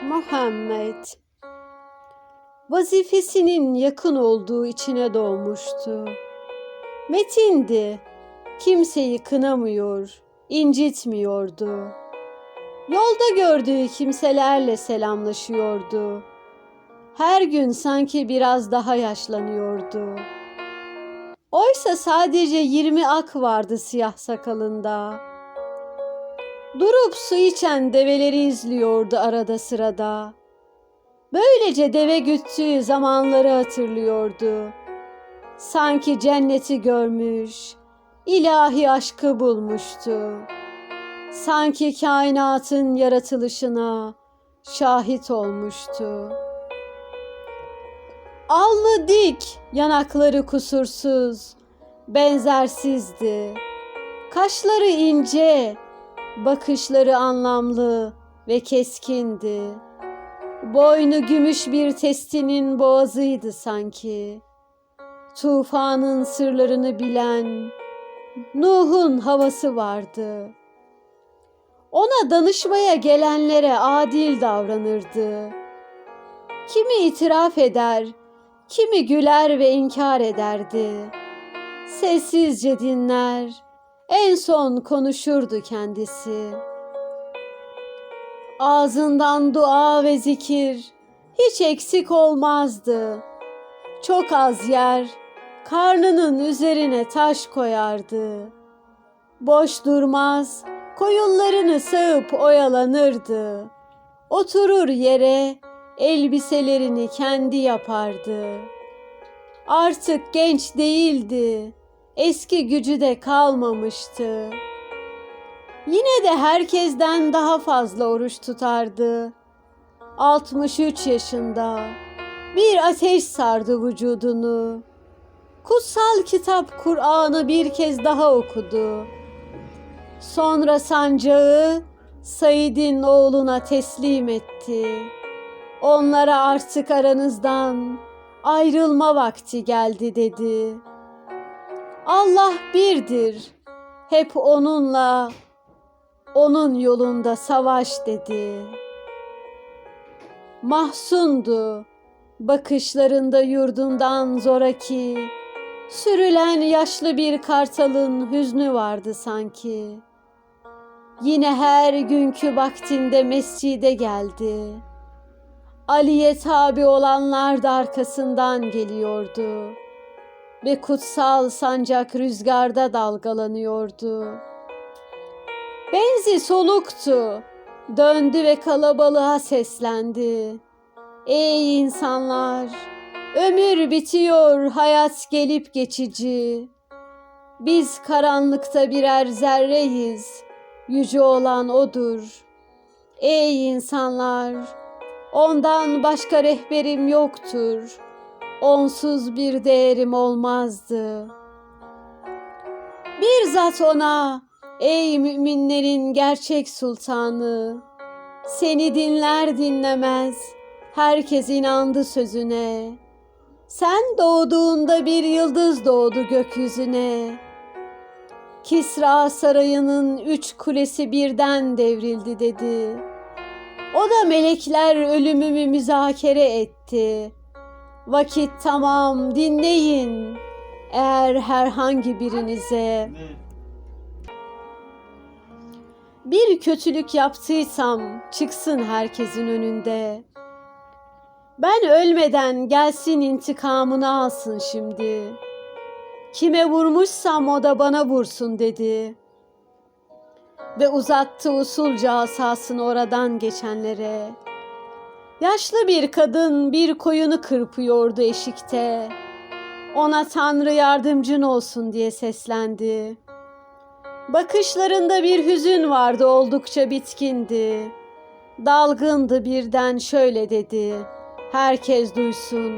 Muhammed vazifesinin yakın olduğu içine doğmuştu. Metindi, kimseyi kınamıyor, incitmiyordu. Yolda gördüğü kimselerle selamlaşıyordu. Her gün sanki biraz daha yaşlanıyordu. Oysa sadece 20 ak vardı siyah sakalında. Durup su içen develeri izliyordu arada sırada. Böylece deve güttüğü zamanları hatırlıyordu. Sanki cenneti görmüş, ilahi aşkı bulmuştu. Sanki kainatın yaratılışına şahit olmuştu. Alnı dik, yanakları kusursuz, benzersizdi. Kaşları ince, bakışları anlamlı ve keskindi. Boynu gümüş bir testinin boğazıydı sanki. Tufanın sırlarını bilen Nuh'un havası vardı. Ona danışmaya gelenlere adil davranırdı. Kimi itiraf eder, kimi güler ve inkar ederdi. Sessizce dinler, en son konuşurdu kendisi. Ağzından dua ve zikir hiç eksik olmazdı. Çok az yer, karnının üzerine taş koyardı. Boş durmaz, koyunlarını sağıp oyalanırdı. Oturur yere, elbiselerini kendi yapardı. Artık genç değildi, eski gücü de kalmamıştı. Yine de herkesten daha fazla oruç tutardı. 63 yaşında bir ateş sardı vücudunu. Kutsal kitap Kur'an'ı bir kez daha okudu. Sonra sancağı Said'in oğluna teslim etti. Onlara artık aranızdan ayrılma vakti geldi dedi. Allah birdir, hep onunla, onun yolunda savaş dedi. Mahzundu, bakışlarında yurdundan zoraki, sürülen yaşlı bir kartalın hüznü vardı sanki. Yine her günkü vaktinde mescide geldi. Ali'ye tabi olanlar da arkasından geliyordu. Ve kutsal sancak rüzgarda dalgalanıyordu. Benzi soluktu, döndü ve kalabalığa seslendi. Ey insanlar, ömür bitiyor, hayat gelip geçici. Biz karanlıkta birer zerreyiz, yüce olan O'dur. Ey insanlar, ondan başka rehberim yoktur. Onsuz bir değerim olmazdı. Bir zat ona, ey müminlerin gerçek sultanı, seni dinler dinlemez herkes inandı sözüne. Sen doğduğunda bir yıldız doğdu gökyüzüne. Kisra sarayının 3 kulesi birden devrildi dedi. O da melekler ölümümü müzakere etti. Vakit tamam, dinleyin. Eğer herhangi birinize bir kötülük yaptıysam çıksın herkesin önünde. Ben ölmeden gelsin intikamını alsın şimdi. Kime vurmuşsam o da bana vursun dedi. Ve uzattı usulca asasını oradan geçenlere. Yaşlı bir kadın bir koyunu kırpıyordu eşikte. Ona Tanrı yardımcın olsun diye seslendi. Bakışlarında bir hüzün vardı, oldukça bitkindi. Dalgındı, birden şöyle dedi. Herkes duysun.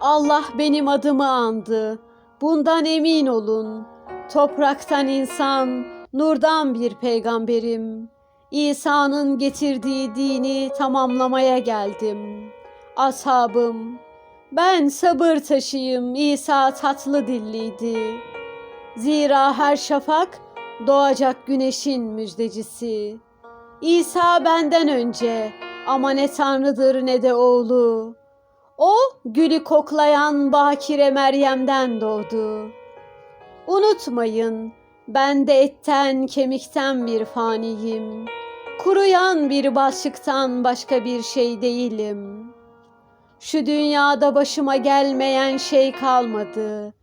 Allah benim adımı andı. Bundan emin olun. Topraktan insan, nurdan bir peygamberim. İsa'nın getirdiği dini tamamlamaya geldim. Ashabım, ben sabır taşıyım, İsa tatlı dilliydi. Zira her şafak doğacak güneşin müjdecisi. İsa benden önce ama ne Tanrı'dır ne de oğlu. O gülü koklayan Bakire Meryem'den doğdu. Unutmayın, ben de etten kemikten bir faniyim. Kuruyan bir başlıktan başka bir şey değilim. Şu dünyada başıma gelmeyen şey kalmadı.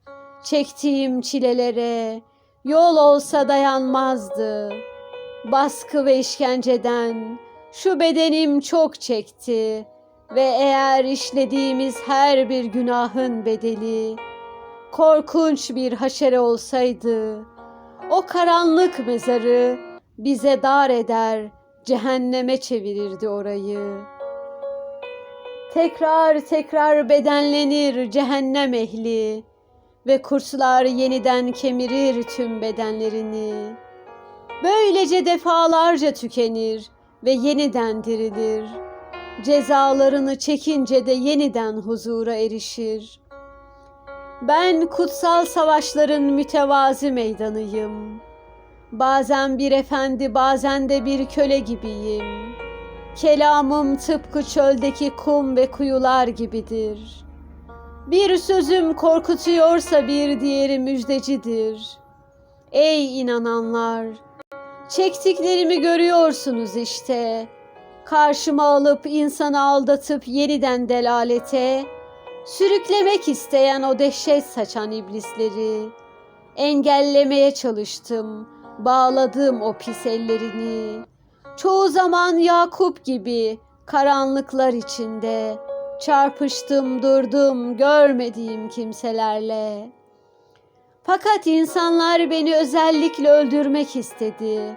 Çektiğim çilelere yol olsa dayanmazdı. Baskı ve işkenceden şu bedenim çok çekti ve eğer işlediğimiz her bir günahın bedeli korkunç bir haşere olsaydı, o karanlık mezarı bize dar eder, cehenneme çevirirdi orayı. Tekrar tekrar bedenlenir cehennem ehli ve kurtlar yeniden kemirir tüm bedenlerini. Böylece defalarca tükenir ve yeniden dirilir. Cezalarını çekince de yeniden huzura erişir. Ben kutsal savaşların mütevazi meydanıyım. Bazen bir efendi, bazen de bir köle gibiyim. Kelamım tıpkı çöldeki kum ve kuyular gibidir. Bir sözüm korkutuyorsa bir diğeri müjdecidir. Ey inananlar! Çektiklerimi görüyorsunuz işte. Karşıma alıp insanı aldatıp yeniden delalete, sürüklemek isteyen o dehşet saçan iblisleri. Engellemeye çalıştım, bağladım o pis ellerini. Çoğu zaman Yakup gibi karanlıklar içinde çarpıştım durdum görmediğim kimselerle. Fakat insanlar beni özellikle öldürmek istedi.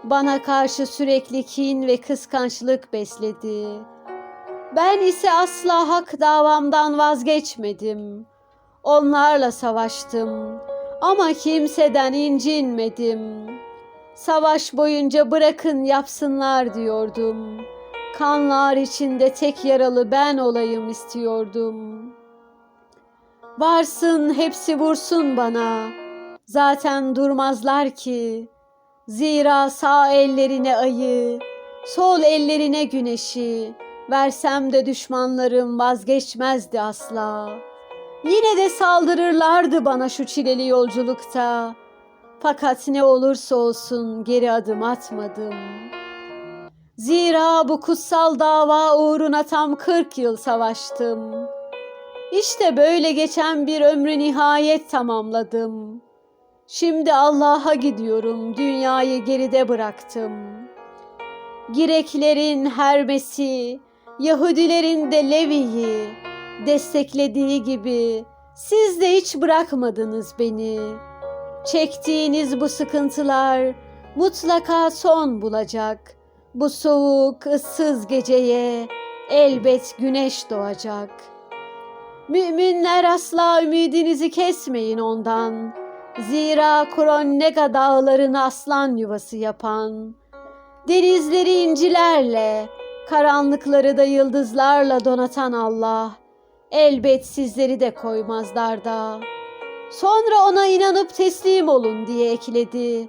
Bana karşı sürekli kin ve kıskançlık besledi. Ben ise asla hak davamdan vazgeçmedim. Onlarla savaştım ama kimseden incinmedim. Savaş boyunca bırakın yapsınlar diyordum. Kanlar içinde tek yaralı ben olayım istiyordum. Varsın hepsi vursun bana, zaten durmazlar ki. Zira sağ ellerine ayı, sol ellerine güneşi versem de düşmanlarım vazgeçmezdi asla. Yine de saldırırlardı bana şu çileli yolculukta. Fakat ne olursa olsun geri adım atmadım. Zira bu kutsal dava uğruna tam 40 yıl savaştım. İşte böyle geçen bir ömrü nihayet tamamladım. Şimdi Allah'a gidiyorum, dünyayı geride bıraktım. Gireklerin Hermes'i, Yahudilerin de Levi'yi desteklediği gibi siz de hiç bırakmadınız beni. Çektiğiniz bu sıkıntılar mutlaka son bulacak. Bu soğuk, ıssız geceye elbet güneş doğacak. Müminler asla ümidinizi kesmeyin ondan. Zira Kronega dağlarını aslan yuvası yapan, denizleri incilerle, karanlıkları da yıldızlarla donatan Allah, elbet sizleri de koymaz darda. Sonra ona inanıp teslim olun diye ekledi.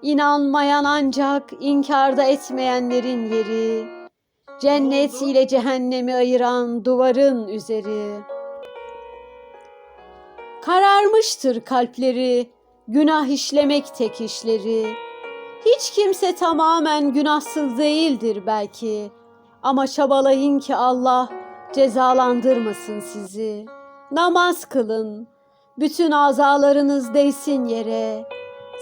İnanmayan ancak inkarda etmeyenlerin yeri, cennet ile cehennemi ayıran duvarın üzeri. Kararmıştır kalpleri, günah işlemek tek işleri. Hiç kimse tamamen günahsız değildir belki. Ama çabalayın ki Allah cezalandırmasın sizi. Namaz kılın, bütün azalarınız değsin yere.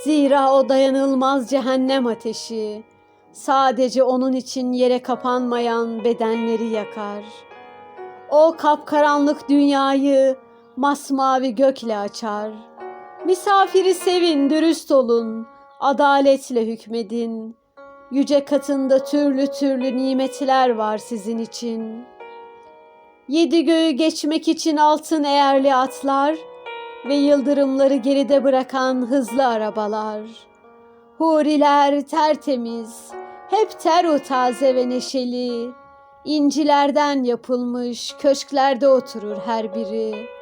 Zira o dayanılmaz cehennem ateşi, sadece onun için yere kapanmayan bedenleri yakar. O kapkaranlık dünyayı masmavi gökle açar. Misafiri sevin, dürüst olun, adaletle hükmedin. Yüce katında türlü türlü nimetler var sizin için. 7 göğü geçmek için altın eğerli atlar ve yıldırımları geride bırakan hızlı arabalar. Huriler tertemiz, hep teru taze ve neşeli. İncilerden yapılmış köşklerde oturur her biri.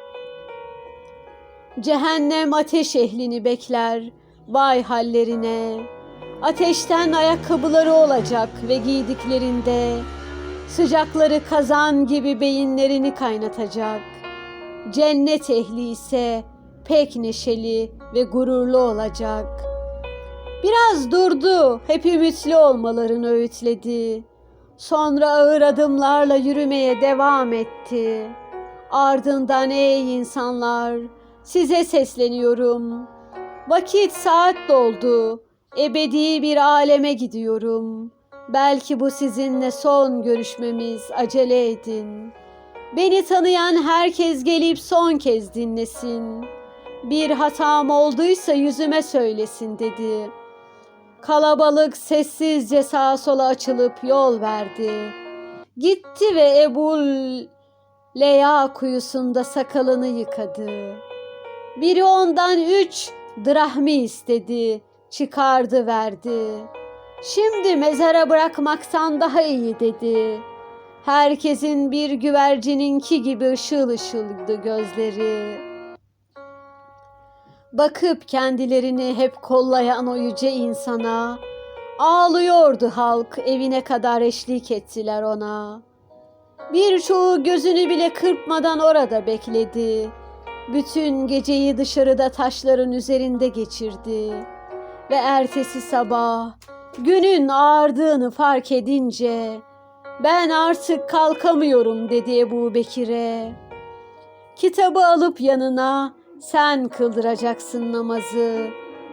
Cehennem ateş ehlini bekler, vay hallerine. Ateşten ayakkabıları olacak ve giydiklerinde sıcakları kazan gibi beyinlerini kaynatacak. Cennet ehli ise pek neşeli ve gururlu olacak. Biraz durdu, hep ümitli olmalarını öğütledi. Sonra ağır adımlarla yürümeye devam etti. Ardından ey insanlar, size sesleniyorum. Vakit saat doldu. Ebedi bir aleme gidiyorum. Belki bu sizinle son görüşmemiz, acele edin. Beni tanıyan herkes gelip son kez dinlesin. Bir hatam olduysa yüzüme söylesin dedi. Kalabalık sessizce sağa sola açılıp yol verdi. Gitti ve Ebul Leya kuyusunda sakalını yıkadı. Biri ondan 3 drahmi istedi, çıkardı verdi. Şimdi mezara bırakmaktan daha iyi dedi. Herkesin bir güvercininki gibi ışıl ışıldı gözleri. Bakıp kendilerini hep kollayan o yüce insana, ağlıyordu halk, evine kadar eşlik ettiler ona. Birçoğu gözünü bile kırpmadan orada bekledi. Bütün geceyi dışarıda taşların üzerinde geçirdi. Ve ertesi sabah günün ağardığını fark edince ben artık kalkamıyorum dedi Ebu Bekir'e. Kitabı alıp yanına sen kıldıracaksın namazı.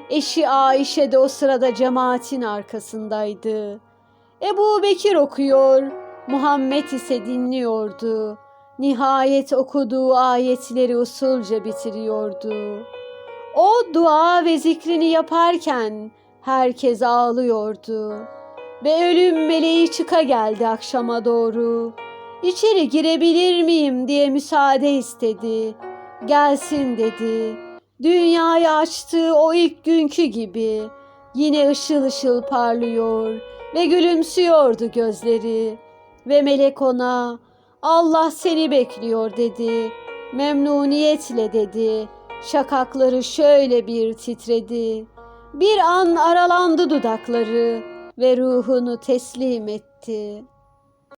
Eşi Aişe de o sırada cemaatin arkasındaydı. Ebu Bekir okuyor, Muhammed ise dinliyordu. Nihayet okuduğu ayetleri usulca bitiriyordu. O dua ve zikrini yaparken herkes ağlıyordu. Ve ölüm meleği çıka geldi akşama doğru. İçeri girebilir miyim diye müsaade istedi. Gelsin dedi. Dünyayı açtığı o ilk günkü gibi yine ışıl ışıl parlıyor ve gülümsüyordu gözleri. Ve melek ona Allah seni bekliyor dedi. Memnuniyetle dedi. Şakakları şöyle bir titredi. Bir an aralandı dudakları ve ruhunu teslim etti.